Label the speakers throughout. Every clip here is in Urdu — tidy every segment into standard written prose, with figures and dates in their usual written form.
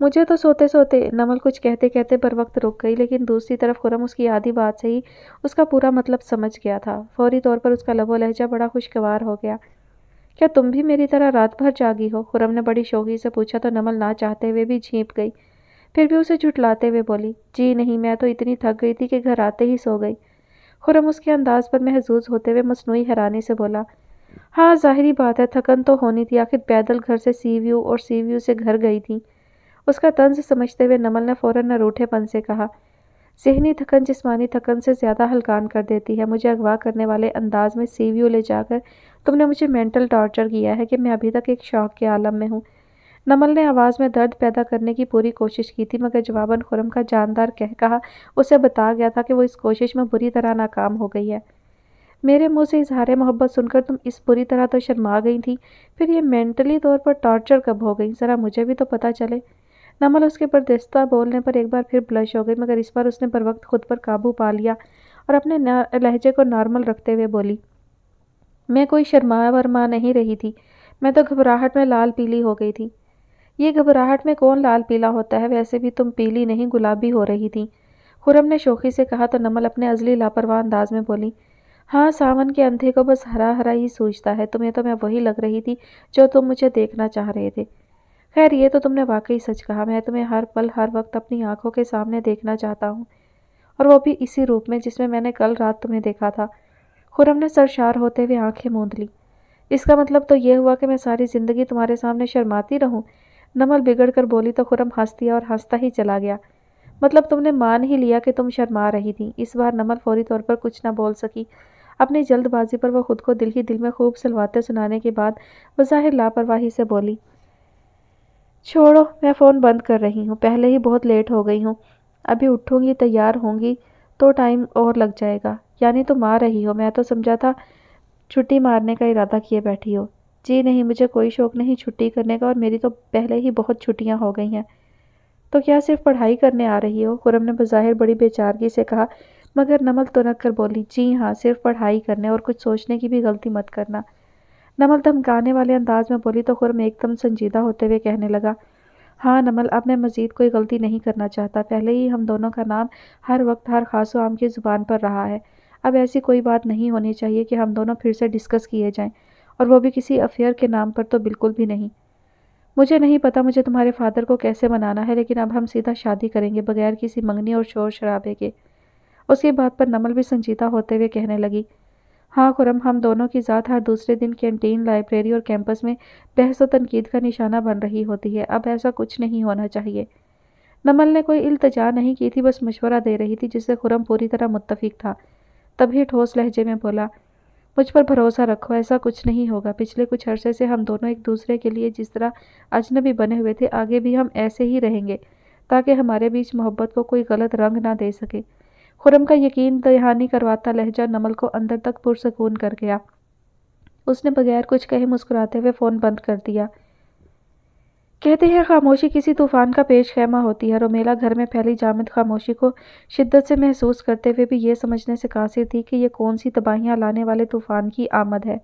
Speaker 1: مجھے تو سوتے سوتے نمل کچھ کہتے کہتے بر وقت رک گئی، لیکن دوسری طرف خرم اس کی آدھی بات سے ہی اس کا پورا مطلب سمجھ گیا تھا۔ فوری طور پر اس کا لب و لہجہ بڑا خوشگوار ہو گیا۔ کیا تم بھی میری طرح رات بھر جاگی ہو؟ خرم نے بڑی شوقی سے پوچھا تو نمل نہ چاہتے ہوئے بھی جھینپ گئی، پھر بھی اسے جھٹلاتے ہوئے بولی، جی نہیں، میں تو اتنی تھک گئی تھی کہ گھر آتے ہی سو گئی۔ خرم اس کے انداز پر محظوظ ہوتے ہوئے مصنوعی حیرانی سے بولا، ہاں ظاہری بات ہے، تھکن تو ہونی تھی، آخر پیدل گھر سے سی ویو اور سی ویو سے گھر گئی تھی۔ اس کا طنز سمجھتے ہوئے نمل نے فوراً روٹھے پن سے کہا، ذہنی تھکن جسمانی تھکن سے زیادہ ہلکان کر دیتی ہے۔ مجھے اغوا کرنے والے انداز میں سی ویو لے جا کر تم نے مجھے مینٹل ٹارچر کیا ہے کہ میں ابھی تک ایک شوق کے عالم میں ہوں۔ نمل نے آواز میں درد پیدا کرنے کی پوری کوشش کی تھی، مگر جواباً خرم کا جاندار کہا اسے بتا گیا تھا کہ وہ اس کوشش میں بری طرح ناکام ہو گئی ہے۔ میرے منہ سے اظہار محبت سن کر تم اس بری طرح تو شرما گئی تھی، پھر یہ مینٹلی طور پر ٹارچر کب ہو گئی؟ ذرا مجھے بھی تو پتہ چلے۔ نمل اس کے بردستہ بولنے پر ایک بار پھر بلش ہو گئی، مگر اس بار اس نے بر وقت خود پر قابو پا لیا اور اپنے لہجے کو نارمل رکھتے ہوئے بولی، میں کوئی شرما ورما نہیں رہی تھی، میں تو گھبراہٹ میں لال پیلی ہو گئی تھی۔ یہ گھبراہٹ میں کون لال پیلا ہوتا ہے؟ ویسے بھی تم پیلی نہیں گلابی ہو رہی تھی، خرم نے شوخی سے کہا تو نمل اپنے ازلی لاپرواہ انداز میں بولی، ہاں ساون کے اندھے کو بس ہرا ہرا ہی سوجتا ہے، تمہیں تو میں وہی لگ رہی تھی جو تم مجھے دیکھنا چاہ رہے تھے۔ خیر یہ تو تم نے واقعی سچ کہا، میں تمہیں ہر پل ہر وقت اپنی آنکھوں کے سامنے دیکھنا چاہتا ہوں، اور وہ بھی اسی روپ میں جس میں نے کل رات تمہیں دیکھا تھا۔ خرم نے سرشار ہوتے ہوئے آنکھیں موند لی، اس کا مطلب تو یہ ہوا کہ میں ساری زندگی تمہارے سامنے شرماتی رہوں؟ نمل بگڑ کر بولی تو خرم ہنس دیا اور ہنستا ہی چلا گیا، مطلب تم نے مان ہی لیا کہ تم شرما رہی تھی۔ اس بار نمل فوری طور پر کچھ نہ بول سکی، اپنی جلد بازی پر وہ خود کو دل ہی دل میں خوب سلواتے سنانے کے بعد بظاہر لاپرواہی سے بولی، چھوڑو، میں فون بند کر رہی ہوں، پہلے ہی بہت لیٹ ہو گئی ہوں، ابھی اٹھوں گی تیار ہوں گی تو ٹائم اور لگ جائے گا۔ یعنی تم آ رہی ہو؟ میں تو سمجھا تھا چھٹی مارنے کا ارادہ کیے بیٹھی ہو۔ جی نہیں، مجھے کوئی شوق نہیں چھٹی کرنے کا، اور میری تو پہلے ہی بہت چھٹیاں ہو گئی ہیں۔ تو کیا صرف پڑھائی کرنے آ رہی ہو؟ خرم نے بظاہر بڑی بے چارگی سے کہا، مگر نمل تنک کر بولی، جی ہاں، صرف پڑھائی کرنے، اور کچھ سوچنے کی بھی غلطی مت کرنا۔ نمل دھمکانے والے انداز میں بولی تو خرم ایک دم سنجیدہ ہوتے ہوئے کہنے لگا، ہاں نمل، اب میں مزید کوئی غلطی نہیں کرنا چاہتا، پہلے ہی ہم دونوں کا نام ہر وقت ہر خاص و عام کی زبان پر رہا ہے، اب ایسی کوئی بات نہیں ہونی چاہیے کہ ہم دونوں پھر سے ڈسکس کیے جائیں، اور وہ بھی کسی افیئر کے نام پر تو بالکل بھی نہیں۔ مجھے نہیں پتا مجھے تمہارے فادر کو کیسے منانا ہے، لیکن اب ہم سیدھا شادی کریں گے بغیر کسی منگنی اور شور شرابے کے۔ اس کی بات پر نمل بھی سنجیدہ ہوتے ہوئے کہنے لگی، ہاں خرم، ہم دونوں کی ذات ہر دوسرے دن کینٹین، لائبریری اور کیمپس میں بحث و تنقید کا نشانہ بن رہی ہوتی ہے، اب ایسا کچھ نہیں ہونا چاہیے۔ نمل نے کوئی التجا نہیں کی تھی، بس مشورہ دے رہی تھی جس سے خرم پوری طرح متفق تھا۔ تبھی ٹھوس لہجے میں بولا، مجھ پر بھروسہ رکھو، ایسا کچھ نہیں ہوگا، پچھلے کچھ عرصے سے ہم دونوں ایک دوسرے کے لیے جس طرح اجنبی بنے ہوئے تھے، آگے بھی ہم ایسے ہی رہیں گے، تاکہ ہمارے بیچ محبت کو کوئی غلط رنگ نہ دے سکے۔ خرم کا یقین دہانی کرواتا لہجہ نمل کو اندر تک پرسکون کر گیا۔ اس نے بغیر کچھ کہے مسکراتے ہوئے فون بند کر دیا۔ کہتے ہیں خاموشی کسی طوفان کا پیش خیمہ ہوتی ہے۔ رومیلا گھر میں پھیلی جامد خاموشی کو شدت سے محسوس کرتے ہوئے بھی یہ سمجھنے سے قاصر تھی کہ یہ کون سی تباہیاں لانے والے طوفان کی آمد ہے۔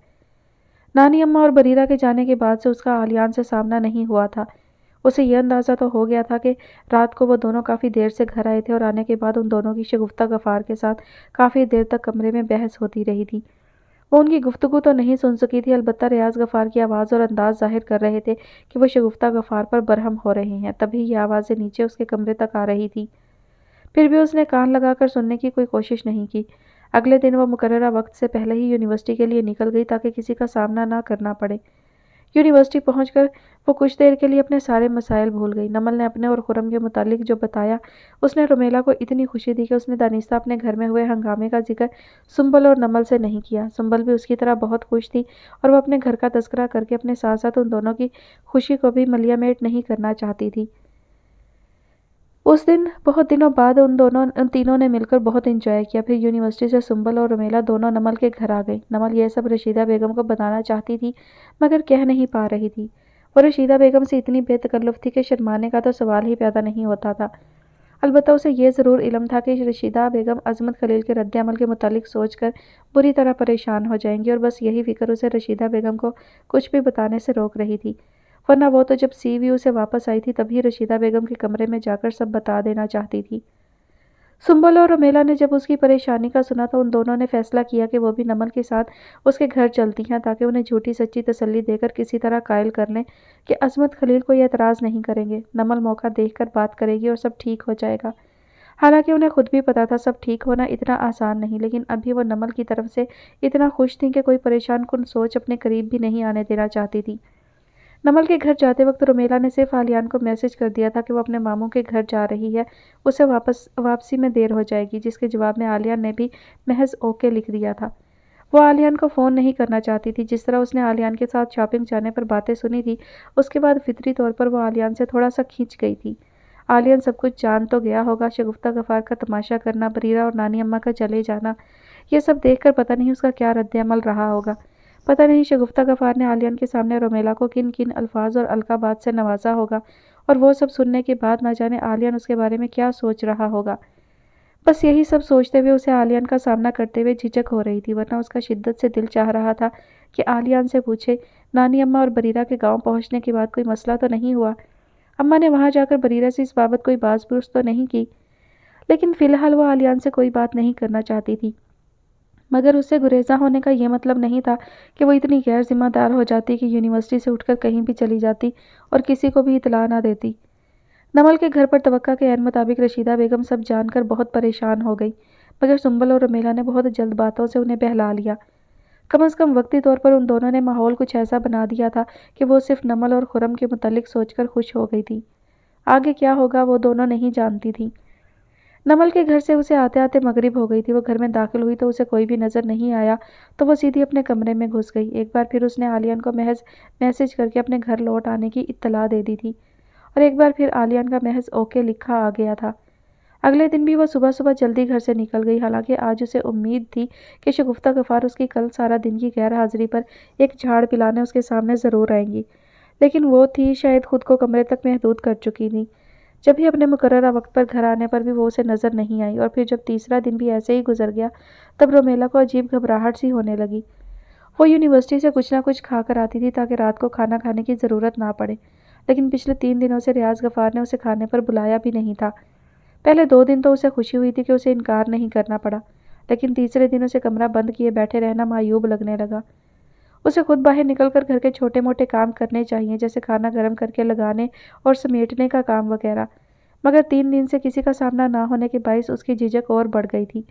Speaker 1: نانی اماں اور بریرہ کے جانے کے بعد سے اس کا عالیان سے سامنا نہیں ہوا تھا۔ اسے یہ اندازہ تو ہو گیا تھا کہ رات کو وہ دونوں کافی دیر سے گھر آئے تھے، اور آنے کے بعد ان دونوں کی شگفتہ غفار کے ساتھ کافی دیر تک کمرے میں بحث ہوتی رہی تھی۔ وہ ان کی گفتگو تو نہیں سن سکی تھی، البتہ ریاض غفار کی آواز اور انداز ظاہر کر رہے تھے کہ وہ شگفتہ غفار پر برہم ہو رہے ہیں۔ تبھی یہ آوازیں نیچے اس کے کمرے تک آ رہی تھی، پھر بھی اس نے کان لگا کر سننے کی کوئی کوشش نہیں کی۔ اگلے دن وہ مقررہ وقت سے پہلے ہی یونیورسٹی کے لیے نکل گئی تاکہ کسی کا سامنا نہ کرنا پڑے۔ یونیورسٹی پہنچ کر وہ کچھ دیر کے لیے اپنے سارے مسائل بھول گئی۔ نمل نے اپنے اور خرم کے متعلق جو بتایا، اس نے رومیلا کو اتنی خوشی دی کہ اس نے دانستہ اپنے گھر میں ہوئے ہنگامے کا ذکر سنبل اور نمل سے نہیں کیا۔ سنبل بھی اس کی طرح بہت خوش تھی، اور وہ اپنے گھر کا تذکرہ کر کے اپنے ساتھ ساتھ ان دونوں کی خوشی کو بھی ملیامیٹ نہیں کرنا چاہتی تھی۔ اس دن بہت دنوں بعد ان تینوں نے مل کر بہت انجوائے کیا۔ پھر یونیورسٹی سے سنبل اور رومیلا دونوں نمل کے گھر آ گئی۔ نمل یہ سب رشیدہ بیگم کو بتانا چاہتی تھی، مگر کہہ نہیں پا رہی تھی۔ وہ رشیدہ بیگم سے اتنی بے تکلف تھی کہ شرمانے کا تو سوال ہی پیدا نہیں ہوتا تھا۔ البتہ اسے یہ ضرور علم تھا کہ رشیدہ بیگم عظمت خلیل کے رد عمل کے متعلق سوچ کر بری طرح پریشان ہو جائیں گی، اور بس یہی فکر اسے رشیدہ بیگم کو کچھ بھی بتانے سے روک رہی تھی۔ ورنہ وہ تو جب سی ویو سے واپس آئی تھی تبھی رشیدہ بیگم کے کمرے میں جا کر سب بتا دینا چاہتی تھی۔ سنبل اور رومیلا نے جب اس کی پریشانی کا سنا تو ان دونوں نے فیصلہ کیا کہ وہ بھی نمل کے ساتھ اس کے گھر چلتی ہیں تاکہ انہیں جھوٹی سچی تسلی دے کر کسی طرح قائل کر لیں کہ عصمت خلیل کوئی اعتراض نہیں کریں گے، نمل موقع دیکھ کر بات کرے گی اور سب ٹھیک ہو جائے گا۔ حالانکہ انہیں خود بھی پتا تھا سب ٹھیک ہونا اتنا آسان نہیں، لیکن ابھی وہ نمل کی طرف سے اتنا خوش تھیں کہ کوئی پریشان کن سوچ اپنے قریب بھی نہیں آنے دینا چاہتی تھی۔ نمل کے گھر جاتے وقت رومیلا نے صرف آلیان کو میسج کر دیا تھا کہ وہ اپنے ماموں کے گھر جا رہی ہے، اسے واپسی میں دیر ہو جائے گی، جس کے جواب میں آلیان نے بھی محض اوکے لکھ دیا تھا۔ وہ آلیان کو فون نہیں کرنا چاہتی تھی۔ جس طرح اس نے آلیان کے ساتھ شاپنگ جانے پر باتیں سنی تھی، اس کے بعد فطری طور پر وہ آلیان سے تھوڑا سا کھینچ گئی تھی۔ آلیان سب کچھ جان تو گیا ہوگا، شگفتہ غفار کا تماشا کرنا، بریرہ اور نانی اماں کا چلے جانا، یہ سب دیکھ کر پتہ نہیں اس کا کیا رد عمل رہا ہوگا۔ پتہ نہیں شگفتہ غفار نے آلیان کے سامنے رومیلا کو کن کن الفاظ اور القابات سے نوازا ہوگا، اور وہ سب سننے کے بعد نہ جانے آلیان اس کے بارے میں کیا سوچ رہا ہوگا۔ بس یہی سب سوچتے ہوئے اسے آلیان کا سامنا کرتے ہوئے جھجک ہو رہی تھی، ورنہ اس کا شدت سے دل چاہ رہا تھا کہ آلیان سے پوچھے، نانی اماں اور بریرہ کے گاؤں پہنچنے کے بعد کوئی مسئلہ تو نہیں ہوا؟ اماں نے وہاں جا کر بریرہ سے اس بابت کوئی باز پرس تو نہیں کی؟ لیکن فی الحال وہ آلیان سے کوئی بات نہیں کرنا چاہتی تھی، مگر اس سے گریزاں ہونے کا یہ مطلب نہیں تھا کہ وہ اتنی غیر ذمہ دار ہو جاتی کہ یونیورسٹی سے اٹھ کر کہیں بھی چلی جاتی اور کسی کو بھی اطلاع نہ دیتی۔ نمل کے گھر پر توقع کے عین مطابق رشیدہ بیگم سب جان کر بہت پریشان ہو گئی، مگر سنبل اور رومیلا نے بہت جلد باتوں سے انہیں بہلا لیا۔ کم از کم وقتی طور پر ان دونوں نے ماحول کچھ ایسا بنا دیا تھا کہ وہ صرف نمل اور خرم کے متعلق سوچ کر خوش ہو گئی تھی۔ آگے کیا ہوگا وہ دونوں نہیں جانتی تھی۔ نمل کے گھر سے اسے آتے آتے مغرب ہو گئی تھی۔ وہ گھر میں داخل ہوئی تو اسے کوئی بھی نظر نہیں آیا تو وہ سیدھی اپنے کمرے میں گھس گئی۔ ایک بار پھر اس نے آلیان کو محض میسج کر کے اپنے گھر لوٹ آنے کی اطلاع دے دی تھی، اور ایک بار پھر آلیان کا محض اوکے لکھا آ گیا تھا۔ اگلے دن بھی وہ صبح صبح جلدی گھر سے نکل گئی، حالانکہ آج اسے امید تھی کہ شگفتہ غفار اس کی کل سارا دن کی غیر حاضری پر ایک جھاڑ پلانے اس کے سامنے ضرور آئیں گی، لیکن وہ تھی شاید خود کو کمرے تک محدود کر چکی تھی۔ جب بھی اپنے مقررہ وقت پر گھر آنے پر بھی وہ اسے نظر نہیں آئی، اور پھر جب تیسرا دن بھی ایسے ہی گزر گیا تب رومیلا کو عجیب گھبراہٹ سی ہونے لگی۔ وہ یونیورسٹی سے کچھ نہ کچھ کھا کر آتی تھی تاکہ رات کو کھانا کھانے کی ضرورت نہ پڑے، لیکن پچھلے 3 دنوں سے ریاض غفار نے اسے کھانے پر بلایا بھی نہیں تھا۔ پہلے 2 دن تو اسے خوشی ہوئی تھی کہ اسے انکار نہیں کرنا پڑا، لیکن تیسرے دن اسے کمرہ بند کیے بیٹھے رہنا معیوب لگنے لگا۔ اسے خود باہر نکل کر گھر کے چھوٹے موٹے کام کرنے چاہیے، جیسے کھانا گرم کر کے لگانے اور سمیٹنے کا کام وغیرہ، مگر 3 دن سے کسی کا سامنا نہ ہونے کے باعث اس کی جھجک اور بڑھ گئی تھی۔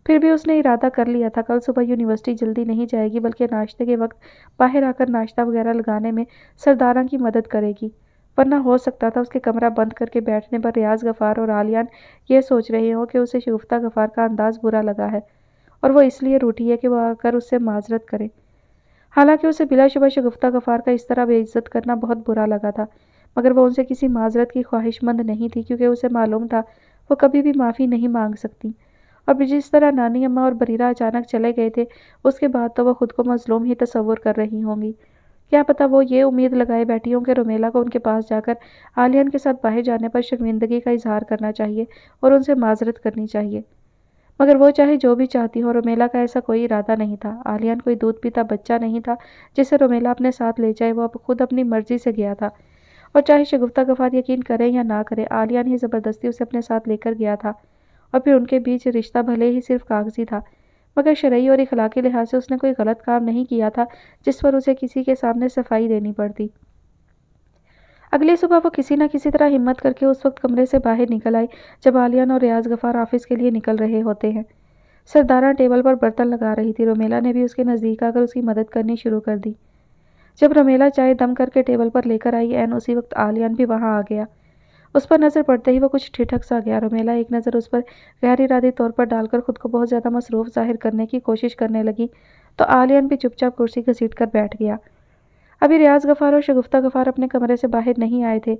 Speaker 1: پھر بھی اس نے ارادہ کر لیا تھا کل صبح یونیورسٹی جلدی نہیں جائے گی، بلکہ ناشتے کے وقت باہر آ کر ناشتہ وغیرہ لگانے میں سرداراں کی مدد کرے گی، ورنہ ہو سکتا تھا اس کے کمرہ بند کر کے بیٹھنے پر ریاض غفار اور آلیان یہ سوچ رہے ہوں کہ اسے شگفتہ غفار کا انداز برا لگا ہے اور وہ اس لیے روٹھی ہے کہ وہ آ کر اس سے معذرت کرے۔ حالانکہ اسے بلا شبہ شگفتہ غفار کا اس طرح بے عزت کرنا بہت برا لگا تھا، مگر وہ ان سے کسی معذرت کی خواہش مند نہیں تھی، کیونکہ اسے معلوم تھا وہ کبھی بھی معافی نہیں مانگ سکتی، اور جس طرح نانی اماں اور بریرہ اچانک چلے گئے تھے اس کے بعد تو وہ خود کو مظلوم ہی تصور کر رہی ہوں گی۔ کیا پتہ وہ یہ امید لگائے بیٹھی ہوں کہ رومیلا کو ان کے پاس جا کر آلیان کے ساتھ باہر جانے پر شرمندگی کا اظہار کرنا چاہیے اور ان سے معذرت کرنی چاہیے، مگر وہ چاہے جو بھی چاہتی ہو، رومیلا کا ایسا کوئی ارادہ نہیں تھا۔ آلیان کوئی دودھ پیتا بچہ نہیں تھا جسے رومیلا اپنے ساتھ لے جائے، وہ اب خود اپنی مرضی سے گیا تھا، اور چاہے شگفتہ غفار یقین کرے یا نہ کرے، آلیان ہی زبردستی اسے اپنے ساتھ لے کر گیا تھا، اور پھر ان کے بیچ رشتہ بھلے ہی صرف کاغذی تھا، مگر شرعی اور اخلاقی لحاظ سے اس نے کوئی غلط کام نہیں کیا تھا جس پر اسے کسی کے سامنے صفائی دینی پڑتی۔ اگلی صبح وہ کسی نہ کسی طرح ہمت کر کے اس وقت کمرے سے باہر نکل آئی جب آلیان اور ریاض غفار آفس کے لیے نکل رہے ہوتے ہیں۔ سرداراں ٹیبل پر برتن لگا رہی تھی، رومیلا نے بھی اس کے نزدیک آ کر اس کی مدد کرنی شروع کر دی۔ جب رومیلا چائے دم کر کے ٹیبل پر لے کر آئی، عین اسی وقت آلیان بھی وہاں آ گیا۔ اس پر نظر پڑتے ہی وہ کچھ ٹھٹک سا گیا۔ رومیلا ایک نظر اس پر غیر ارادی طور پر ڈال کر خود کو بہت زیادہ مصروف ظاہر کرنے کی کوشش کرنے لگی تو آلیان بھی چپ چاپ کرسی گھسیٹ کر بیٹھ گیا۔ ابھی ریاض غفار اور شگفتہ غفار اپنے کمرے سے باہر نہیں آئے تھے،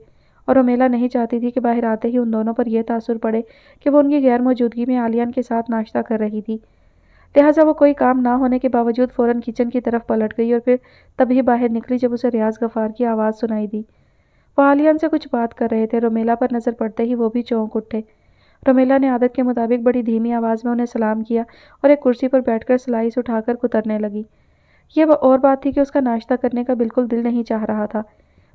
Speaker 1: اور رومیلا نہیں چاہتی تھی کہ باہر آتے ہی ان دونوں پر یہ تاثر پڑے کہ وہ ان کی غیر موجودگی میں آلیان کے ساتھ ناشتہ کر رہی تھی، لہٰذا وہ کوئی کام نہ ہونے کے باوجود فوراً کچن کی طرف پلٹ گئی، اور پھر تبھی باہر نکلی جب اسے ریاض غفار کی آواز سنائی دی۔ وہ آلیان سے کچھ بات کر رہے تھے۔ رومیلا پر نظر پڑتے ہی وہ بھی چونک اٹھے۔ رومیلا نے عادت کے مطابق بڑی دھیمی آواز میں انہیں سلام کیا اور ایک کرسی پر بیٹھ کر سلائس اٹھا کر کترنے لگی۔ یہ اور بات تھی کہ اس کا ناشتہ کرنے کا بالکل دل نہیں چاہ رہا تھا،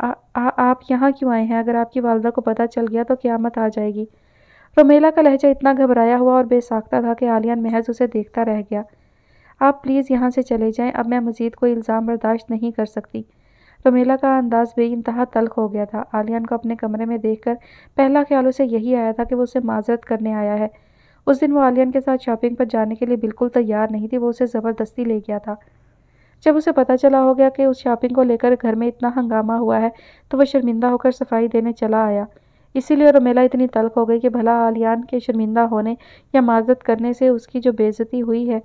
Speaker 1: آپ یہاں کیوں آئے ہیں؟ اگر آپ کی والدہ کو پتہ چل گیا تو قیامت آ جائے گی۔ رومیلا کا لہجہ اتنا گھبرایا ہوا اور بے ساختہ تھا کہ عالیان محض اسے دیکھتا رہ گیا۔ آپ پلیز یہاں سے چلے جائیں، اب میں مزید کوئی الزام برداشت نہیں کر سکتی۔ رومیلا کا انداز بے انتہا تلخ ہو گیا تھا۔ عالیان کو اپنے کمرے میں دیکھ کر پہلا خیال اسے یہی آیا تھا کہ وہ اسے معذرت کرنے آیا ہے۔ اس دن وہ عالیان کے ساتھ شاپنگ پر جانے کے لیے بالکل تیار نہیں تھی، وہ اسے زبردستی لے گیا تھا۔ جب اسے پتہ چلا ہو گیا کہ اس شاپنگ کو لے کر گھر میں اتنا ہنگامہ ہوا ہے تو وہ شرمندہ ہو کر صفائی دینے چلا آیا۔ اسی لیے رومیلا اتنی تلخ ہو گئی کہ بھلا عالیان کے شرمندہ ہونے یا معذرت کرنے سے اس کی جو بے عزتی ہوئی ہے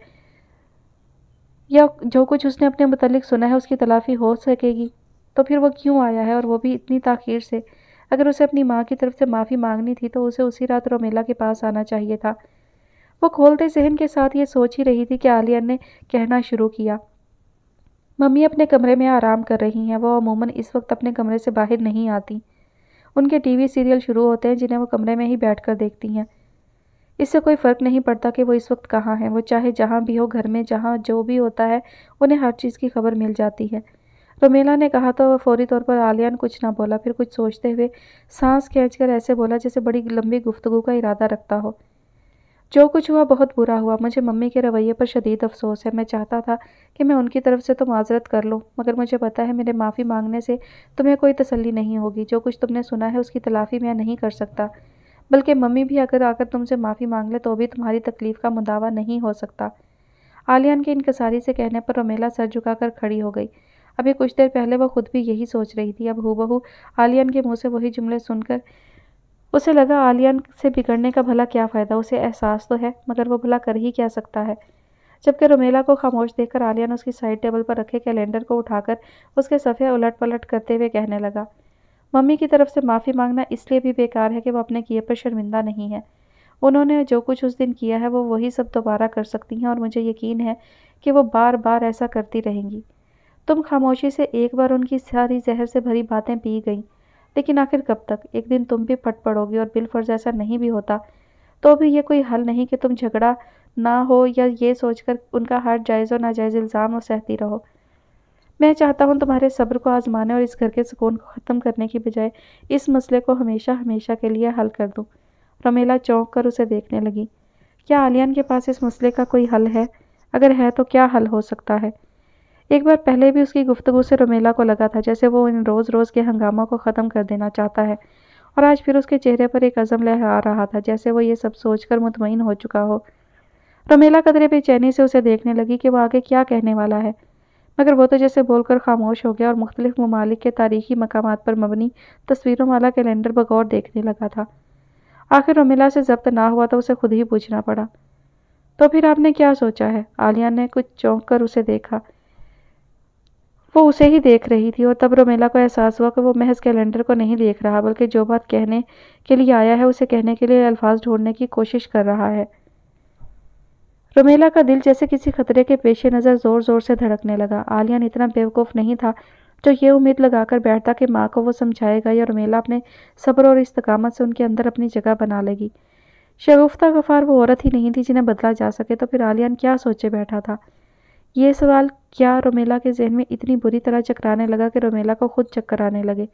Speaker 1: یا جو کچھ اس نے اپنے متعلق سنا ہے اس کی تلافی ہو سکے گی؟ تو پھر وہ کیوں آیا ہے، اور وہ بھی اتنی تاخیر سے؟ اگر اسے اپنی ماں کی طرف سے معافی مانگنی تھی تو اسے اسی رات رومیلا کے پاس آنا چاہیے تھا۔ وہ کھولتے ذہن کے ساتھ یہ سوچ ہی رہی تھی کہ عالیان نے کہنا شروع کیا، ممی اپنے کمرے میں آرام کر رہی ہیں، وہ عموماً اس وقت اپنے کمرے سے باہر نہیں آتی۔ ان کے ٹی وی سیریل شروع ہوتے ہیں جنہیں وہ کمرے میں ہی بیٹھ کر دیکھتی ہیں۔ اس سے کوئی فرق نہیں پڑتا کہ وہ اس وقت کہاں ہیں، وہ چاہے جہاں بھی ہو، گھر میں جہاں جو بھی ہوتا ہے انہیں ہر چیز کی خبر مل جاتی ہے۔ رومیلا نے کہا تو وہ فوری طور پر عالیان کچھ نہ بولا، پھر کچھ سوچتے ہوئے سانس کھینچ کر ایسے بولا جیسے بڑی لمبی گفتگو کا ارادہ رکھتا ہو۔ جو کچھ ہوا بہت برا ہوا، مجھے ممی کے رویے پر شدید افسوس ہے۔ میں چاہتا تھا کہ میں ان کی طرف سے تو معذرت کر لوں، مگر مجھے پتہ ہے میرے معافی مانگنے سے تمہیں کوئی تسلی نہیں ہوگی۔ جو کچھ تم نے سنا ہے اس کی تلافی میں نہیں کر سکتا، بلکہ ممی بھی اگر آ کر تم سے معافی مانگ لے تو بھی تمہاری تکلیف کا مداوع نہیں ہو سکتا۔ عالیان کے انکساری سے کہنے پر رومیلا سر جھکا کر کھڑی ہو گئی۔ ابھی کچھ دیر پہلے وہ خود بھی یہی سوچ رہی تھی۔ اب ہو بہو عالیان کے منہ سے وہی جملے سن کر اسے لگا عالیان سے بگڑنے کا بھلا کیا فائدہ، اسے احساس تو ہے مگر وہ بھلا کر ہی کیا سکتا ہے۔ جبکہ رومیلا کو خاموش دیکھ کر عالیان اس کی سائڈ ٹیبل پر رکھے کیلنڈر کو اٹھا کر اس کے صفحے الٹ پلٹ کرتے ہوئے کہنے لگا، ممی کی طرف سے معافی مانگنا اس لیے بھی بیکار ہے کہ وہ اپنے کیے پر شرمندہ نہیں ہے۔ انہوں نے جو کچھ اس دن کیا ہے وہ وہی سب دوبارہ کر سکتی ہیں، اور مجھے یقین ہے کہ وہ بار بار ایسا کرتی رہیں گی۔ تم خاموشی سے ایک بار ان کی ساری زہر سے بھری باتیں پی گئیں، لیکن آخر کب تک؟ ایک دن تم بھی پھٹ پڑو گی، اور بالفرض ایسا نہیں بھی ہوتا تو بھی یہ کوئی حل نہیں کہ تم جھگڑا نہ ہو یا یہ سوچ کر ان کا ہر جائز و ناجائز الزام سہتی رہو۔ میں چاہتا ہوں تمہارے صبر کو آزمانے اور اس گھر کے سکون کو ختم کرنے کی بجائے اس مسئلے کو ہمیشہ ہمیشہ کے لیے حل کر دوں۔ رومیلا چونک کر اسے دیکھنے لگی۔ کیا عالیان کے پاس اس مسئلے کا کوئی حل ہے؟ اگر ہے تو کیا حل ہو سکتا ہے؟ ایک بار پہلے بھی اس کی گفتگو سے رومیلا کو لگا تھا جیسے وہ ان روز روز کے ہنگاموں کو ختم کر دینا چاہتا ہے، اور آج پھر اس کے چہرے پر ایک عزم لہرا رہا تھا جیسے وہ یہ سب سوچ کر مطمئن ہو چکا ہو۔ رومیلا قدرے بے چینی سے اسے دیکھنے لگی کہ وہ آگے کیا کہنے والا ہے، مگر وہ تو جیسے بول کر خاموش ہو گیا اور مختلف ممالک کے تاریخی مقامات پر مبنی تصویروں والا کیلنڈر بغور دیکھنے لگا تھا۔ آخر رومیلا سے ضبط نہ ہوا تو اسے خود ہی پوچھنا پڑا، تو پھر آپ نے کیا سوچا ہے؟ عالیان نے کچھ چونک کر اسے دیکھا۔ وہ اسے ہی دیکھ رہی تھی، اور تب رومیلا کو احساس ہوا کہ وہ محض کیلنڈر کو نہیں دیکھ رہا بلکہ جو بات کہنے کے لیے آیا ہے اسے کہنے کے لیے الفاظ ڈھونڈنے کی کوشش کر رہا ہے۔ رومیلا کا دل جیسے کسی خطرے کے پیش نظر زور زور سے دھڑکنے لگا۔ عالیان اتنا بیوقوف نہیں تھا جو یہ امید لگا کر بیٹھتا کہ ماں کو وہ سمجھائے گا یا رومیلا اپنے صبر اور استقامت سے ان کے اندر اپنی جگہ بنا لے گی۔ شگفتہ غفار وہ عورت ہی نہیں تھی جنہیں بدلا جا سکے، تو پھر عالیان کیا سوچے بیٹھا تھا؟ یہ سوال کیا رومیلا کے ذہن میں اتنی بری طرح چکرانے لگا کہ رومیلا کو خود چکر آنے لگے۔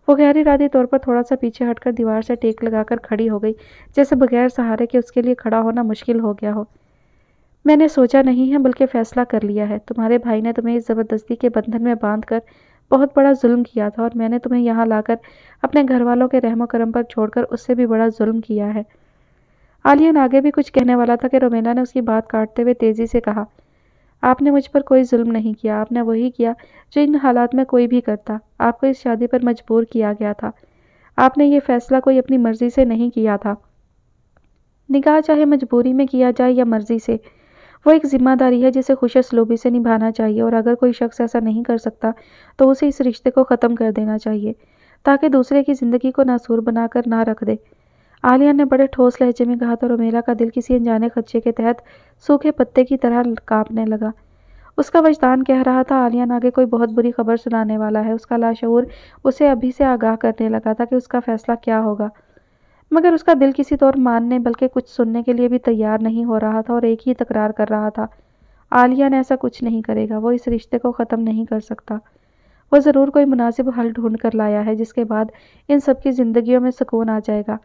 Speaker 1: وہ غیر ارادی طور پر تھوڑا سا پیچھے ہٹ کر دیوار سے ٹیک لگا کر کھڑی ہو گئی، جیسے بغیر سہارے کے اس کے لیے کھڑا ہونا مشکل ہو گیا ہو۔ میں نے سوچا نہیں ہے بلکہ فیصلہ کر لیا ہے۔ تمہارے بھائی نے تمہیں اس زبردستی کے بندھن میں باندھ کر بہت بڑا ظلم کیا تھا، اور میں نے تمہیں یہاں لا کر اپنے گھر والوں کے رحم و کرم پر چھوڑ کر اس سے بھی بڑا ظلم کیا ہے۔ عالیان آگے بھی کچھ کہنے والا تھا کہ رومیلا نے اس کی بات کاٹتے ہوئے تیزی سے کہا، آپ نے مجھ پر کوئی ظلم نہیں کیا، آپ نے وہی کیا جو ان حالات میں کوئی بھی کرتا۔ آپ کو اس شادی پر مجبور کیا گیا تھا، آپ نے یہ فیصلہ کوئی اپنی مرضی سے نہیں کیا تھا۔ نکاح چاہے مجبوری میں کیا جائے یا مرضی سے، وہ ایک ذمہ داری ہے جسے خوش اسلوبی سے نبھانا چاہیے، اور اگر کوئی شخص ایسا نہیں کر سکتا تو اسے اس رشتے کو ختم کر دینا چاہیے تاکہ دوسرے کی زندگی کو ناسور بنا کر نہ رکھ دے۔ عالیان نے بڑے ٹھوس لہجے میں کہا تو رومیلا کا دل کسی انجانے خدشے کے تحت سوکھے پتے کی طرح کانپنے لگا۔ اس کا وجدان کہہ رہا تھا عالیان آگے کوئی بہت بری خبر سنانے والا ہے۔ اس کا لاشعور اسے ابھی سے آگاہ کرنے لگا تھا کہ اس کا فیصلہ کیا ہوگا، مگر اس کا دل کسی طور ماننے بلکہ کچھ سننے کے لیے بھی تیار نہیں ہو رہا تھا، اور ایک ہی تکرار کر رہا تھا، عالیان ایسا کچھ نہیں کرے گا، وہ اس رشتے کو ختم نہیں کر سکتا۔ وہ ضرور کوئی مناسب حل ڈھونڈ کر لایا ہے جس کے بعد ان سب کی زندگیوں میں سکون آ جائے گا۔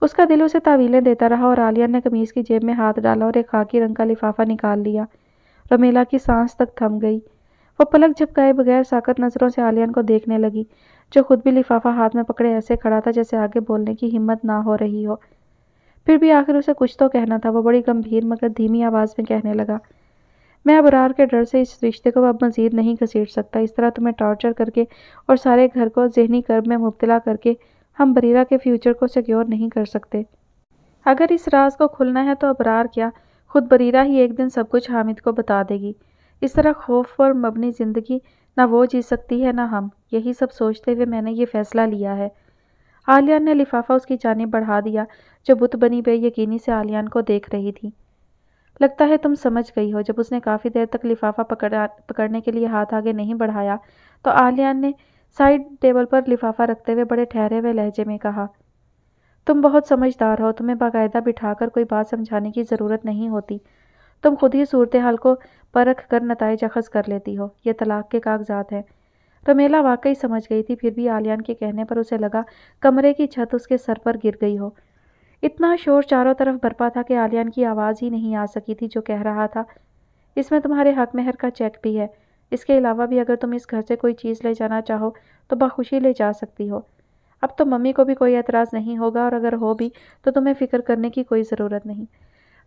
Speaker 1: اس کا دل اسے تعویلیں دیتا رہا اور عالیہ نے قمیض کی جیب میں ہاتھ ڈالا اور ایک خاکی رنگ کا لفافہ نکال لیا۔ رومیلا کی سانس تک تھم گئی۔ وہ پلک جھپکائے بغیر ساکت نظروں سے عالیہ کو دیکھنے لگی، جو خود بھی لفافہ ہاتھ میں پکڑے ایسے کھڑا تھا جیسے آگے بولنے کی ہمت نہ ہو رہی ہو۔ پھر بھی آخر اسے کچھ تو کہنا تھا۔ وہ بڑی گمبھیر مگر دھیمی آواز میں کہنے لگا، میں ابرار کے ڈر سے اس رشتے کو اب مزید نہیں گھسیٹ سکتا۔ اس طرح تمہیں ٹارچر کر کے اور سارے گھر کو ذہنی کرب میں مبتلا کر کے ہم بریرہ کے فیوچر کو سیکیور نہیں کر سکتے۔ اگر اس راز کو کھلنا ہے تو ابرار کیا، خود بریرہ ہی ایک دن سب کچھ حامد کو بتا دے گی۔ اس طرح خوف پر مبنی زندگی نہ وہ جی سکتی ہے نہ ہم۔ یہی سب سوچتے ہوئے میں نے یہ فیصلہ لیا ہے۔ عالیہ نے لفافہ اس کی جانب بڑھا دیا، جو بت بنی بے یقینی سے عالیہ کو دیکھ رہی تھی۔ لگتا ہے تم سمجھ گئی ہو۔ جب اس نے کافی دیر تک لفافہ پکڑنے کے لیے ہاتھ آگے نہیں بڑھایا تو عالیہ نے سائیڈ ٹیبل پر لفافہ رکھتے ہوئے بڑے ٹھہرے ہوئے لہجے میں کہا، تم بہت سمجھدار ہو، تمہیں باقاعدہ بٹھا کر کوئی بات سمجھانے کی ضرورت نہیں ہوتی، تم خود ہی صورتحال کو پرکھ کر نتائج اخذ کر لیتی ہو۔ یہ طلاق کے کاغذات ہیں۔ رومیلا واقعی سمجھ گئی تھی، پھر بھی عالیہ کے کہنے پر اسے لگا کمرے کی چھت اس کے سر پر گر گئی ہو۔ اتنا شور چاروں طرف برپا تھا کہ عالیہ کی آواز ہی نہیں آ سکی تھی جو کہہ رہا تھا، اس میں تمہارے حق مہر کا چیک بھی ہے۔ اس کے علاوہ بھی اگر تم اس گھر سے کوئی چیز لے جانا چاہو تو بخوشی لے جا سکتی ہو۔ اب تو ممی کو بھی کوئی اعتراض نہیں ہوگا، اور اگر ہو بھی تو تمہیں فکر کرنے کی کوئی ضرورت نہیں۔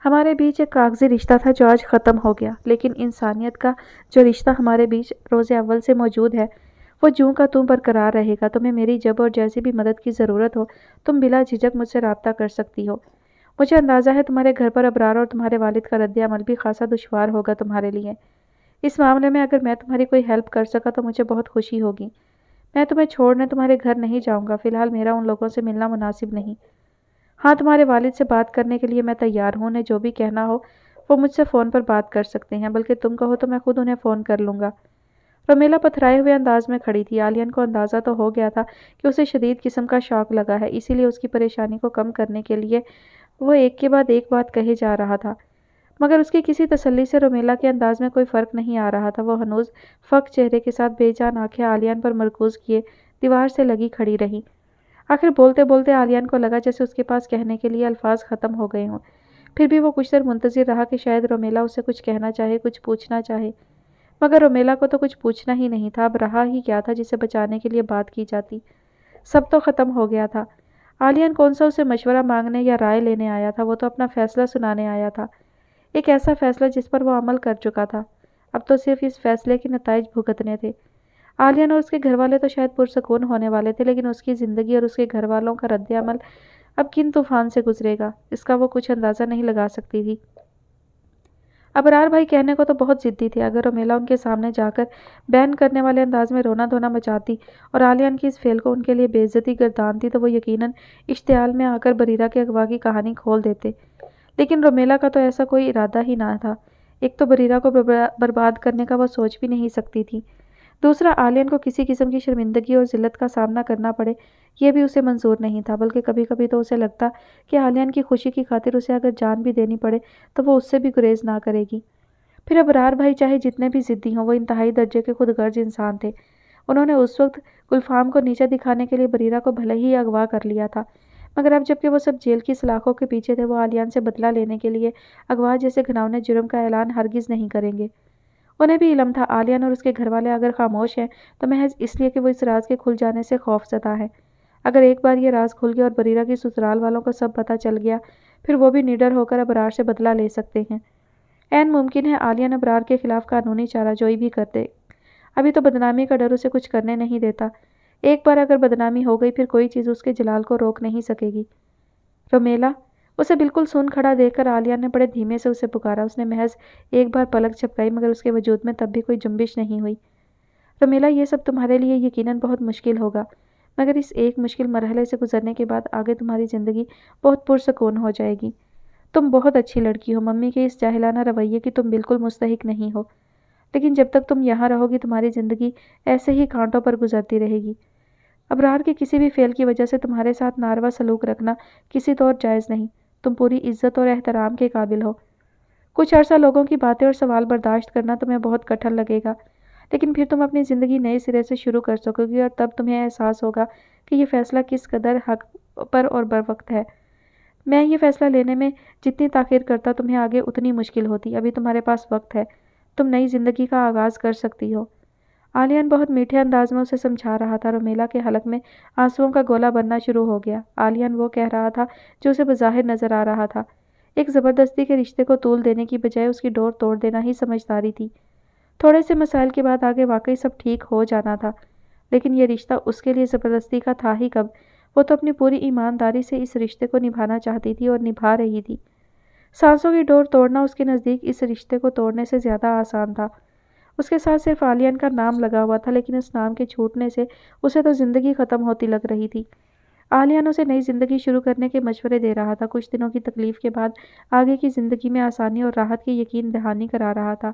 Speaker 1: ہمارے بیچ ایک کاغذی رشتہ تھا جو آج ختم ہو گیا، لیکن انسانیت کا جو رشتہ ہمارے بیچ روز اول سے موجود ہے وہ جوں کا توں برقرار رہے گا۔ تمہیں میری جب اور جیسی بھی مدد کی ضرورت ہو تم بلا جھجک مجھ سے رابطہ کر سکتی ہو۔ مجھے اندازہ ہے تمہارے گھر پر ابرار اور تمہارے والد کا رد عمل بھی خاصا دشوار ہوگا تمہارے لیے۔ اس معاملے میں اگر میں تمہاری کوئی ہیلپ کر سکا تو مجھے بہت خوشی ہوگی۔ میں تمہیں چھوڑنے تمہارے گھر نہیں جاؤں گا، فی الحال میرا ان لوگوں سے ملنا مناسب نہیں۔ ہاں، تمہارے والد سے بات کرنے کے لیے میں تیار ہوں، انہیں جو بھی کہنا ہو وہ مجھ سے فون پر بات کر سکتے ہیں، بلکہ تم کہو تو میں خود انہیں فون کر لوں گا۔ رومیلا پتھرائے ہوئے انداز میں کھڑی تھی۔ عالیہ کو اندازہ تو ہو گیا تھا کہ اسے شدید قسم کا شوق لگا ہے، اسی لیے اس کی پریشانی کو کم کرنے کے لیے وہ ایک کے بعد ایک بات کہے جا رہا تھا، مگر اس کی کسی تسلی سے رومیلا کے انداز میں کوئی فرق نہیں آ رہا تھا۔ وہ ہنوز فق چہرے کے ساتھ بے جان آنکھیں عالیہ پر مرکوز کیے دیوار سے لگی کھڑی رہی۔ آخر بولتے بولتے عالیہ کو لگا جیسے اس کے پاس کہنے کے لیے الفاظ ختم ہو گئے ہوں۔ پھر بھی وہ کچھ دیر منتظر رہا کہ شاید رومیلا اسے کچھ کہنا چاہے، کچھ پوچھنا چاہے، مگر رومیلا کو تو کچھ پوچھنا ہی نہیں تھا۔ اب رہا ہی کیا تھا جسے بچانے کے لیے بات کی جاتی؟ سب تو ختم ہو گیا تھا۔ عالیہ کون سا اسے مشورہ مانگنے یا رائے لینے آیا تھا، وہ تو اپنا فیصلہ سنانے آیا تھا، ایک ایسا فیصلہ جس پر وہ عمل کر چکا تھا۔ اب تو صرف اس فیصلے کے نتائج بھگتنے تھے۔ عالیہ اور اس کے گھر والے تو شاید پرسکون ہونے والے تھے، لیکن اس کی زندگی اور اس کے گھر والوں کا رد عمل اب کن طوفان سے گزرے گا اس کا وہ کچھ اندازہ نہیں لگا سکتی تھی۔ ابرار بھائی کہنے کو تو بہت ضدی تھے۔ اگر رومیلا ان کے سامنے جا کر بین کرنے والے انداز میں رونا دھونا مچاتی اور عالیہ کی اس فعل کو ان کے لیے بے عزتی گردانتی تو وہ یقیناً اشتعال میں آ کر بریرہ کے اغوا کی کہانی کھول دیتے، لیکن رومیلا کا تو ایسا کوئی ارادہ ہی نہ تھا۔ ایک تو بریرہ کو برباد کرنے کا وہ سوچ بھی نہیں سکتی تھی، دوسرا عالیہ کو کسی قسم کی شرمندگی اور ذلت کا سامنا کرنا پڑے یہ بھی اسے منظور نہیں تھا، بلکہ کبھی کبھی تو اسے لگتا کہ عالیہ کی خوشی کی خاطر اسے اگر جان بھی دینی پڑے تو وہ اس سے بھی گریز نہ کرے گی۔ پھر ابرار بھائی چاہے جتنے بھی ضدی ہوں، وہ انتہائی درجے کے خود غرض انسان تھے۔ انہوں نے اس وقت گلفام کو نیچا دکھانے کے لیے بریرہ کو بھلے ہی اغوا کر لیا تھا، مگر اب جبکہ وہ سب جیل کی سلاخوں کے پیچھے تھے، وہ عالیہ سے بدلہ لینے کے لیے اغوا جیسے گھناؤنے جرم کا اعلان ہرگز نہیں کریں گے۔ انہیں بھی علم تھا عالیہ اور اس کے گھر والے اگر خاموش ہیں تو محض اس لیے کہ وہ اس راز کے کھل جانے سے خوف زدہ ہیں۔ اگر ایک بار یہ راز کھل گیا اور بریرہ کی سسرال والوں کو سب پتہ چل گیا، پھر وہ بھی نڈر ہو کر ابرار سے بدلہ لے سکتے ہیں۔ عین ممکن ہے عالیہ ابرار کے خلاف قانونی چارہ جوئی بھی کر دے۔ ابھی تو بدنامی کا ڈر اسے کچھ کرنے نہیں دیتا۔ ایک بار اگر بدنامی ہو گئی پھر کوئی چیز اس کے جلال کو روک نہیں سکے گی۔ رومیلا! اسے بالکل سون کھڑا دیکھ کر عالیہ نے بڑے دھیمے سے اسے پکارا۔ اس نے محض ایک بار پلک جھپکائی، مگر اس کے وجود میں تب بھی کوئی جنبش نہیں ہوئی۔ رومیلا، یہ سب تمہارے لیے یقیناً بہت مشکل ہوگا، مگر اس ایک مشکل مرحلے سے گزرنے کے بعد آگے تمہاری زندگی بہت پرسکون ہو جائے گی۔ تم بہت اچھی لڑکی ہو، ممی کے اس جاہلانہ رویے کی تم بالکل مستحق نہیں ہو، لیکن جب تک تم یہاں رہو گی تمہاری زندگی ایسے ہی کانٹوں پر گزرتی رہے گی۔ ابرار کے کسی بھی فعل کی وجہ سے تمہارے ساتھ ناروا سلوک رکھنا کسی طور جائز نہیں۔ تم پوری عزت اور احترام کے قابل ہو۔ کچھ عرصہ لوگوں کی باتیں اور سوال برداشت کرنا تمہیں بہت کٹھن لگے گا، لیکن پھر تم اپنی زندگی نئے سرے سے شروع کر سکو گی اور تب تمہیں احساس ہوگا کہ یہ فیصلہ کس قدر حق پر اور بروقت ہے۔ میں یہ فیصلہ لینے میں جتنی تاخیر کرتا تمہیں آگے اتنی مشکل ہوتی۔ ابھی تمہارے پاس وقت ہے، تم نئی زندگی کا آغاز کر سکتی ہو۔ آلیان بہت میٹھے انداز میں اسے سمجھا رہا تھا۔ رومیلا کے حلق میں آنسوؤں کا گولا بننا شروع ہو گیا۔ آلیان وہ کہہ رہا تھا جو اسے بظاہر نظر آ رہا تھا۔ ایک زبردستی کے رشتے کو طول دینے کی بجائے اس کی ڈور توڑ دینا ہی سمجھداری تھی۔ تھوڑے سے مسائل کے بعد آگے واقعی سب ٹھیک ہو جانا تھا، لیکن یہ رشتہ اس کے لیے زبردستی کا تھا ہی کب؟ وہ تو اپنی پوری ایمانداری سے اس رشتے کو نبھانا چاہتی تھی اور نبھا رہی تھی۔ سانسوں کی ڈور توڑنا اس کے نزدیک اس رشتے کو توڑنے سے زیادہ آسان تھا۔ اس کے ساتھ صرف آلیان کا نام لگا ہوا تھا، لیکن اس نام کے چھوٹنے سے اسے تو زندگی ختم ہوتی لگ رہی تھی۔ آلیان اسے نئی زندگی شروع کرنے کے مشورے دے رہا تھا، کچھ دنوں کی تکلیف کے بعد آگے کی زندگی میں آسانی اور راحت کی یقین دہانی کرا رہا تھا۔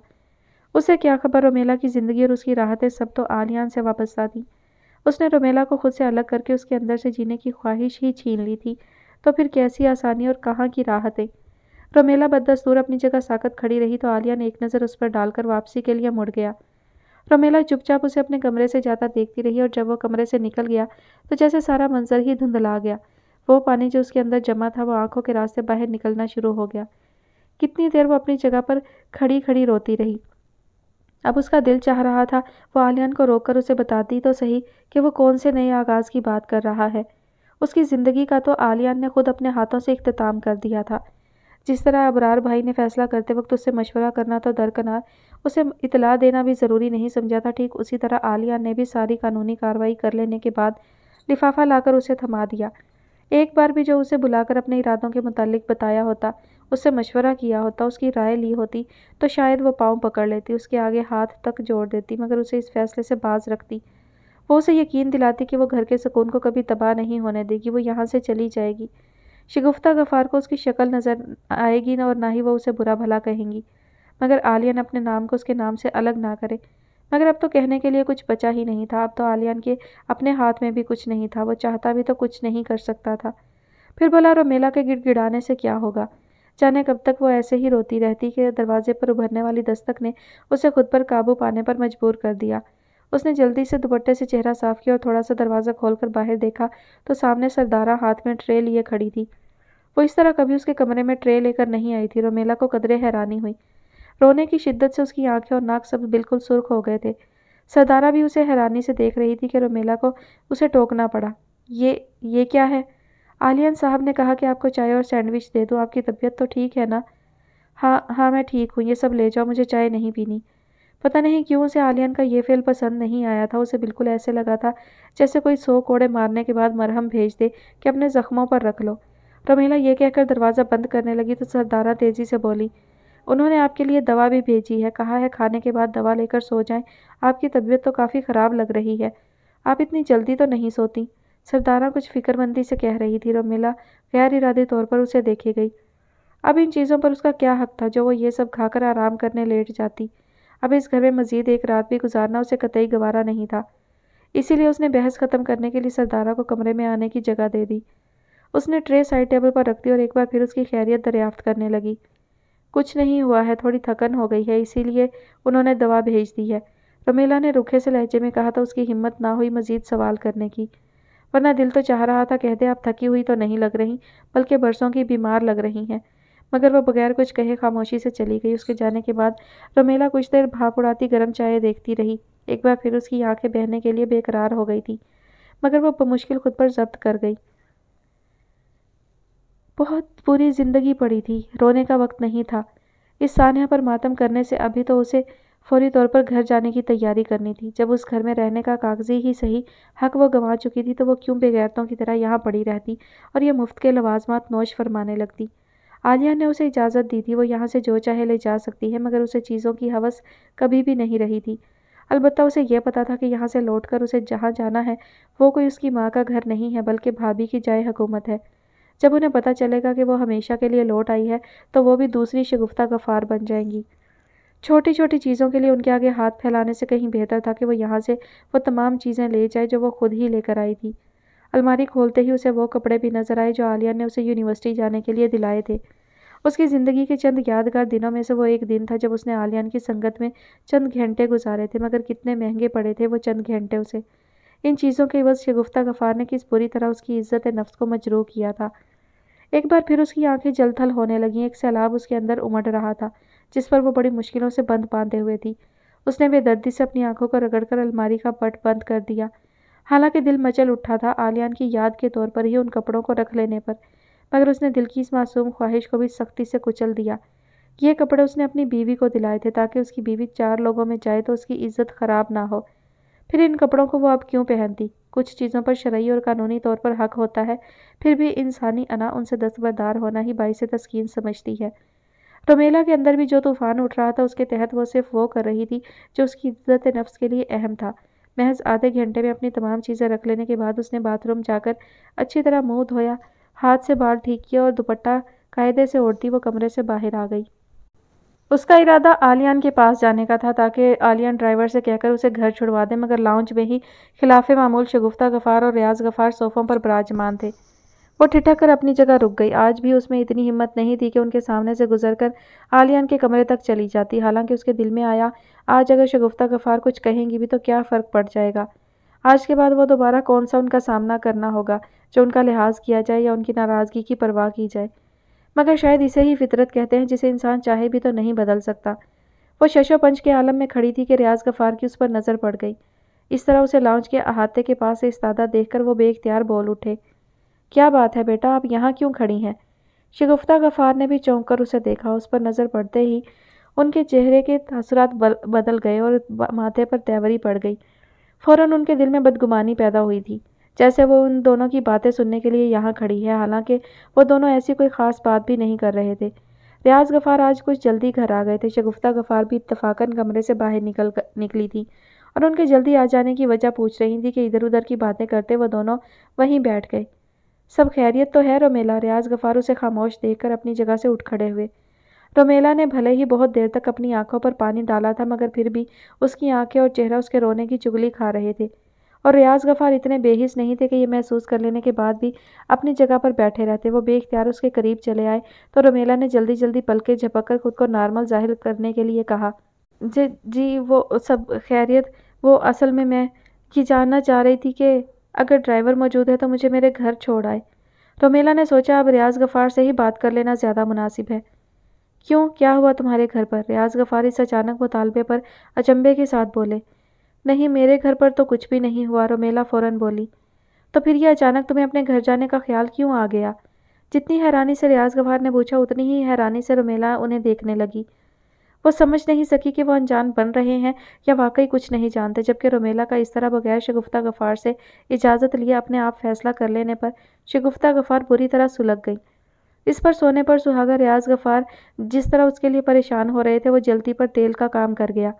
Speaker 1: اسے کیا خبر، رومیلا کی زندگی اور اس کی راحتیں سب تو آلیان سے وابستہ تھیں۔ اس نے رومیلا کو خود سے الگ کر کے اس کے اندر سے جینے کی خواہش ہی چھین لی تھی، تو پھر کیسی آسانی اور کہاں کی راحتیں؟ رومیلا بددستور اپنی جگہ ساکت کھڑی رہی تو آلیان ایک نظر اس پر ڈال کر واپسی کے لیے مڑ گیا۔ رومیلا چپ چاپ اسے اپنے کمرے سے جاتا دیکھتی رہی، اور جب وہ کمرے سے نکل گیا تو جیسے سارا منظر ہی دھندلا گیا۔ وہ پانی جو اس کے اندر جمع تھا وہ آنکھوں کے راستے باہر نکلنا شروع ہو گیا۔ کتنی دیر وہ اپنی جگہ پر کھڑی کھڑی روتی رہی۔ اب اس کا دل چاہ رہا تھا وہ آلیان کو روک کر اسے بتاتی تو صحیح کہ وہ کون سے نئے آغاز کی بات کر رہا ہے۔ اس کی زندگی کا تو آلیان نے خود اپنے ہاتھوں سے اختتام کر دیا تھا۔ جس طرح ابرار بھائی نے فیصلہ کرتے وقت اس سے مشورہ کرنا تو درکنار اسے اطلاع دینا بھی ضروری نہیں سمجھا تھا، ٹھیک اسی طرح آلیان نے بھی ساری قانونی کارروائی کر لینے کے بعد لفافہ لا کر اسے تھما دیا۔ ایک بار بھی جو اسے بلا کر اپنے ارادوں کے متعلق بتایا ہوتا، اس سے مشورہ کیا ہوتا، اس کی رائے لی ہوتی تو شاید وہ پاؤں پکڑ لیتی، اس کے آگے ہاتھ تک جوڑ دیتی، مگر اسے اس فیصلے سے باز رکھتی۔ وہ اسے یقین دلاتی کہ وہ گھر کے سکون کو کبھی تباہ نہیں ہونے دے گی، وہ یہاں سے چلی جائے گی۔ شگفتہ غفار کو اس کی شکل نظر آئے گی اور نہ ہی وہ اسے برا بھلا کہیں گی، مگر آلیان اپنے نام کو اس کے نام سے الگ نہ کرے۔ مگر اب تو کہنے کے لیے کچھ بچا ہی نہیں تھا۔ اب تو آلیان کے اپنے ہاتھ میں بھی کچھ نہیں تھا، وہ چاہتا بھی تو کچھ نہیں کر سکتا تھا۔ پھر بھلا رومیلا کے گڑ گڑانے سے کیا ہوگا؟ جانے کب تک وہ ایسے ہی روتی رہتی کہ دروازے پر ابھرنے والی دستک نے اسے خود پر قابو پانے پر مجبور کر دیا۔ اس نے جلدی سے دوپٹے سے چہرہ صاف کیا اور تھوڑا سا دروازہ کھول کر باہر دیکھا تو سامنے سردارہ ہاتھ میں ٹرے لیے کھڑی تھی۔ وہ اس طرح کبھی اس کے کمرے میں ٹرے لے کر نہیں آئی تھی۔ رومیلا کو قدرے حیرانی ہوئی۔ رونے کی شدت سے اس کی آنکھیں اور ناک سب بالکل سرخ ہو گئے تھے۔ سردارہ بھی اسے حیرانی سے دیکھ رہی تھی کہ رومیلا کو اسے ٹوکنا پڑا۔ یہ کیا ہے؟ آلیان صاحب نے کہا کہ آپ کو چائے اور سینڈوچ دے دوں، آپ کی طبیعت تو ٹھیک ہے نا؟ ہاں میں ٹھیک ہوں، یہ سب لے جاؤ، مجھے چائے نہیں پینی۔ پتہ نہیں کیوں اسے آلیان کا یہ فعل پسند نہیں آیا تھا۔ اسے بالکل ایسے لگا تھا جیسے کوئی 100 کوڑے مارنے کے بعد مرہم بھیج دے کہ اپنے زخموں پر رکھ لو۔ رومیلا یہ کہہ کر دروازہ بند کرنے لگی تو سردارہ تیزی سے بولی، انہوں نے آپ کے لیے دوا بھی بھیجی ہے، کہا ہے کھانے کے بعد دوا لے کر سو جائیں، آپ کی طبیعت تو کافی خراب لگ رہی ہے، آپ اتنی جلدی تو نہیں سوتی۔ سردارہ کچھ فکر مندی سے کہہ رہی تھی۔ رومیلا غیر ارادی طور پر اسے دیکھے گئی۔ اب ان چیزوں پر اس کا کیا حق تھا جو وہ یہ سب کھا کر آرام کرنے لیٹ جاتی؟ اب اس گھر میں مزید ایک رات بھی گزارنا اسے قطعی گوارا نہیں تھا۔ اسی لیے اس نے بحث ختم کرنے کے لیے سردارہ کو کمرے میں آنے کی جگہ دے دی۔ اس نے ٹرے سائڈ ٹیبل پر رکھ دی اور ایک بار پھر اس کی خیریت دریافت کرنے لگی۔ کچھ نہیں ہوا ہے، تھوڑی تھکن ہو گئی ہے، اسی لیے انہوں نے دوا بھیج دی ہے، رومیلا نے روکھے سے لہجے میں کہا تو اس کی ہمت نہ ہوئی مزید سوال کرنے کی، ورنہ دل تو چاہ رہا تھا کہہ دے آپ تھکی ہوئی تو نہیں لگ رہی بلکہ برسوں کی بیمار لگ رہی ہیں، مگر وہ بغیر کچھ کہے خاموشی سے چلی گئی۔ اس کے جانے کے بعد رومیلا کچھ دیر بھاپ اڑاتی گرم چائے دیکھتی رہی۔ ایک بار پھر اس کی آنکھیں بہنے کے لیے بے قرار ہو گئی تھی، مگر وہ بمشکل خود پر ضبط کر گئی۔ بہت بری زندگی پڑی تھی، رونے کا وقت نہیں تھا۔ اس سانحہ پر ماتم کرنے سے ابھی تو اسے فوری طور پر گھر جانے کی تیاری کرنی تھی۔ جب اس گھر میں رہنے کا کاغذی ہی صحیح حق وہ گنوا چکی تھی تو وہ کیوں بے غیرتوں کی طرح یہاں پڑی رہتی اور یہ مفت کے لوازمات نوش فرمانے لگتی؟ عالیہ نے اسے اجازت دی تھی، وہ یہاں سے جو چاہے لے جا سکتی ہے، مگر اسے چیزوں کی ہوس کبھی بھی نہیں رہی تھی۔ البتہ اسے یہ پتا تھا کہ یہاں سے لوٹ کر اسے جہاں جانا ہے وہ کوئی اس کی ماں کا گھر نہیں ہے بلکہ بھابھی کی جائے حکومت ہے۔ جب انہیں پتہ چلے گا کہ وہ ہمیشہ کے لیے لوٹ آئی ہے تو وہ بھی دوسری شگفتہ غفار بن جائیں گی۔ چھوٹی چھوٹی چیزوں کے لیے ان کے آگے ہاتھ پھیلانے سے کہیں بہتر تھا کہ وہ یہاں سے وہ تمام چیزیں لے جائے جو وہ خود ہی لے کر آئی تھی۔ الماری کھولتے ہی اسے وہ کپڑے بھی نظر آئے جو عالیہ نے اسے یونیورسٹی جانے کے لیے دلائے تھے۔ اس کی زندگی کے چند یادگار دنوں میں سے وہ ایک دن تھا جب اس نے عالیان کی سنگت میں چند گھنٹے گزارے تھے، مگر کتنے مہنگے پڑے تھے وہ چند گھنٹے اسے۔ ان چیزوں کے عوض شگفتہ غفار نے کس بری طرح اس کی عزت نفس کو مجروح کیا تھا۔ ایک بار پھر اس کی آنکھیں جل تھل ہونے لگیں، ایک سیلاب اس کے اندر امڑ رہا تھا جس پر وہ بڑی مشکلوں سے بند باندھے ہوئے تھی۔ اس نے بے دردی سے اپنی آنکھوں کو رگڑ کر الماری کا پٹ بند کر دیا۔ حالانکہ دل مچل اٹھا تھا عالیان کی یاد کے طور پر ہی ان کپڑوں کو رکھ لینے پر، مگر اس نے دل کی اس معصوم خواہش کو بھی سختی سے کچل دیا۔ یہ کپڑے اس نے اپنی بیوی کو دلائے تھے تاکہ اس کی بیوی 4 لوگوں میں جائے تو اس کی عزت خراب نہ ہو۔ پھر ان کپڑوں کو وہ اب کیوں پہنتی؟ کچھ چیزوں پر شرعی اور قانونی طور پر حق ہوتا ہے، پھر بھی انسانی انا ان سے دستبردار ہونا ہی باعث تسکین سمجھتی ہے۔ رومیلا کے اندر بھی جو طوفان اٹھ رہا تھا اس کے تحت وہ صرف وہ کر رہی تھی جو اس کی عزت نفس کے لیے اہم تھا۔ محض آدھے گھنٹے میں اپنی تمام چیزیں رکھ لینے کے بعد اس نے باتھ روم جا کر اچھی طرح منہ دھویا، ہاتھ سے بال ٹھیک کیا اور دوپٹہ قاعدے سے اوڑھتی وہ کمرے سے باہر آ گئی۔ اس کا ارادہ عالیان کے پاس جانے کا تھا تاکہ عالیان ڈرائیور سے کہہ کر اسے گھر چھڑوا دے، مگر لاؤنج میں ہی خلاف معمول شگفتہ غفار اور ریاض غفار صوفوں پر براجمان تھے۔ وہ ٹھٹک کر اپنی جگہ رک گئی۔ آج بھی اس میں اتنی ہمت نہیں تھی کہ ان کے سامنے سے گزر کر عالیان کے کمرے تک چلی جاتی، حالانکہ اس کے دل میں آیا آج اگر شگفتہ غفار کچھ کہیں گی بھی تو کیا فرق پڑ جائے گا۔ آج کے بعد وہ دوبارہ کون سا ان کا سامنا کرنا ہوگا جو ان کا لحاظ کیا جائے یا ان کی ناراضگی کی پرواہ کی جائے۔ مگر شاید اسے ہی فطرت کہتے ہیں جسے انسان چاہے بھی تو نہیں بدل سکتا۔ وہ شش و پنج کے عالم میں کھڑی تھی کہ ریاض غفار کی اس پر نظر پڑ گئی۔ اس طرح اسے لاؤنج کے احاطے کے پاس سے استادہ دیکھ کر وہ بے اختیار بول اٹھے، کیا بات ہے بیٹا، آپ یہاں کیوں کھڑی ہیں؟ شگفتہ غفار نے بھی چونک کر اسے دیکھا۔ اس پر نظر پڑتے ہی ان کے چہرے کے تاثرات بدل گئے اور ماتھے پر تیوری پڑ گئی۔ فوراً ان کے دل میں بدگمانی پیدا ہوئی تھی، جیسے وہ ان دونوں کی باتیں سننے کے لیے یہاں کھڑی ہے، حالانکہ وہ دونوں ایسی کوئی خاص بات بھی نہیں کر رہے تھے۔ ریاض غفار آج کچھ جلدی گھر آ گئے تھے۔ شگفتہ غفار بھی اتفاقاً کمرے سے باہر نکلی تھی اور ان کے جلدی آ جانے کی وجہ پوچھ رہی تھی کہ ادھر ادھر کی باتیں کرتے وہ دونوں وہیں بیٹھ گئے۔ سب خیریت تو ہے رومیلا؟ ریاض غفار اسے خاموش دیکھ کر اپنی جگہ سے اٹھ کھڑے ہوئے۔ رومیلا نے بھلے ہی بہت دیر تک اپنی آنکھوں پر پانی ڈالا تھا، مگر پھر بھی اس کی آنکھیں اور چہرہ اس کے رونے کی چگلی کھا رہے تھے، اور ریاض غفار اتنے بے حس نہیں تھے کہ یہ محسوس کر لینے کے بعد بھی اپنی جگہ پر بیٹھے رہتے۔ وہ بے اختیار اس کے قریب چلے آئے تو رومیلا نے جلدی جلدی پلکیں جھپک کر خود کو نارمل ظاہر کرنے کے لیے کہا، جی وہ سب خیریت۔ وہ اصل میں یہ جاننا چاہ رہی تھی کہ اگر ڈرائیور موجود ہے تو مجھے میرے گھر چھوڑ آئے۔ رومیلا نے سوچا اب ریاض غفار سے ہی بات کر لینا زیادہ مناسب ہے۔ کیوں، کیا ہوا تمہارے گھر پر؟ ریاض غفار اس اچانک مطالبے پر اچنبھے کے ساتھ بولے۔ نہیں، میرے گھر پر تو کچھ بھی نہیں ہوا، رومیلا فوراً بولی۔ تو پھر یہ اچانک تمہیں اپنے گھر جانے کا خیال کیوں آ گیا؟ جتنی حیرانی سے ریاض غفار نے پوچھا اتنی ہی حیرانی سے رومیلا انہیں دیکھنے لگی۔ وہ سمجھ نہیں سکی کہ وہ انجان بن رہے ہیں یا واقعی کچھ نہیں جانتے، جبکہ رومیلا کا اس طرح بغیر شگفتہ غفار سے اجازت لیے اپنے آپ فیصلہ کر لینے پر شگفتہ غفار بری طرح سلگ گئی۔ اس پر سونے پر سہاگا ریاض غفار جس طرح اس کے لیے پریشان ہو رہے تھے وہ جلتی پر تیل کا کام کر گیا۔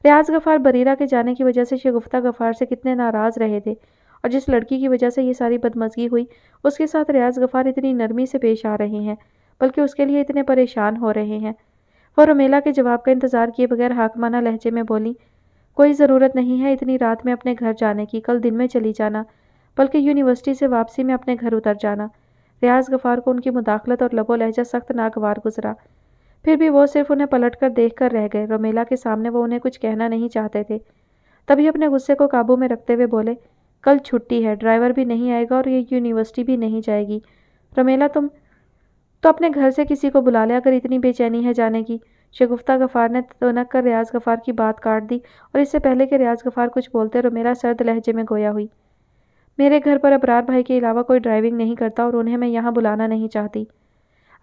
Speaker 1: ریاض غفار بریرہ کے جانے کی وجہ سے شگفتہ غفار سے کتنے ناراض رہے تھے، اور جس لڑکی کی وجہ سے یہ ساری بدمزگی ہوئی اس کے ساتھ ریاض غفار اتنی نرمی سے پیش آ رہے ہیں، بلکہ اس کے لیے اتنے پریشان ہو رہے ہیں۔ وہ رومیلا کے جواب کا انتظار کیے بغیر حاکمانہ لہجے میں بولی، کوئی ضرورت نہیں ہے اتنی رات میں اپنے گھر جانے کی، کل دن میں چلی جانا، بلکہ یونیورسٹی سے واپسی میں اپنے گھر اتر جانا۔ ریاض غفار کو ان کی مداخلت اور لب و لہجہ سخت ناگوار گزرا، پھر بھی وہ صرف انہیں پلٹ کر دیکھ کر رہ گئے۔ رومیلا کے سامنے وہ انہیں کچھ کہنا نہیں چاہتے تھے، تبھی اپنے غصے کو قابو میں رکھتے ہوئے بولے، کل چھٹی ہے، ڈرائیور بھی نہیں آئے گا اور یہ یونیورسٹی بھی نہیں جائے گی۔ رومیلا تم تو اپنے گھر سے کسی کو بلا لے اگر اتنی بے چینی ہے جانے کی۔ شگفتہ غفار نے تونک کر ریاض غفار کی بات کاٹ دی، اور اس سے پہلے کہ ریاض غفار کچھ بولتے رومیلا سرد لہجے میں گویا ہوئی، میرے گھر پر ابرار بھائی کے علاوہ کوئی ڈرائیونگ نہیں کرتا اور انہیں میں یہاں بلانا نہیں چاہتی۔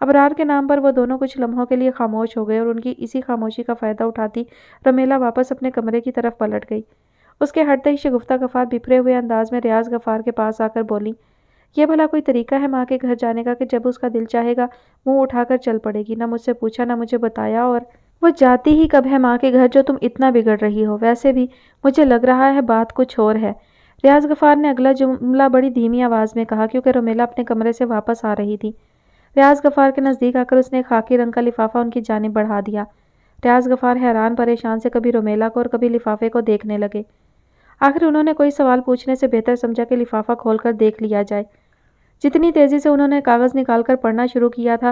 Speaker 1: ابرار کے نام پر وہ دونوں کچھ لمحوں کے لیے خاموش ہو گئے، اور ان کی اسی خاموشی کا فائدہ اٹھاتی رومیلا واپس اپنے کمرے کی طرف پلٹ گئی۔ اس کے ہٹتے ہی شگفتہ غفار بپھرے ہوئے انداز میں ریاض غفار کے پاس آ کر بولی، یہ بھلا کوئی طریقہ ہے ماں کے گھر جانے کا کہ جب اس کا دل چاہے گا منہ اٹھا کر چل پڑے گی؟ نہ مجھ سے پوچھا نہ مجھے بتایا، اور وہ جاتی ہی کب ہے ماں کے گھر جو تم اتنا بگڑ رہی ہو؟ ویسے بھی مجھے لگ رہا ہے بات کچھ اور ہے۔ ریاض غفار نے اگلا جملہ بڑی دھیمی آواز میں کہا کیونکہ رومیلا اپنے کمرے سے واپس آ رہی تھی۔ ریاض غفار کے نزدیک آ کر اس نے ایک خاکی رنگ کا لفافہ ان کی جانب بڑھا دیا۔ ریاض غفار حیران پریشان سے کبھی رومیلا کو اور کبھی لفافے کو دیکھنے لگے۔ آخر انہوں نے کوئی سوال پوچھنے سے بہتر سمجھا کہ لفافہ کھول کر دیکھ لیا جائے۔ جتنی تیزی سے انہوں نے کاغذ نکال کر پڑھنا شروع کیا تھا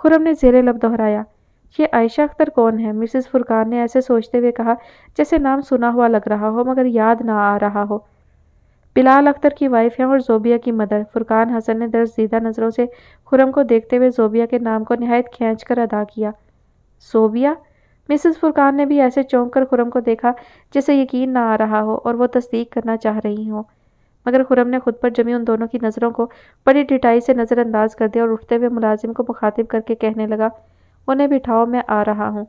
Speaker 1: خرم نے زیر لب دہرایا۔ یہ عائشہ اختر کون ہے؟ مسز فرقان نے ایسے سوچتے ہوئے کہا جیسے نام سنا ہوا لگ رہا ہو مگر یاد نہ آ رہا ہو۔ بلال اختر کی وائف ہیں اور زوبیہ کی مدر۔ فرقان حسن نے درس دیدہ نظروں سے خرم کو دیکھتے ہوئے زوبیہ کے نام کو نہایت کھینچ کر ادا کیا۔ زوبیہ؟ مسز فرقان نے بھی ایسے چونک کر خرم کو دیکھا جسے یقین نہ آ رہا ہو اور وہ تصدیق کرنا چاہ رہی ہوں، مگر خرم نے خود پر جمی ان دونوں کی نظروں کو بڑی ڈٹائی سے نظر انداز کر دیا اور اٹھتے ہوئے ملازم کو مخاطب کر کے کہنے لگا، انہیں بٹھاؤ، میں آ رہا ہوں۔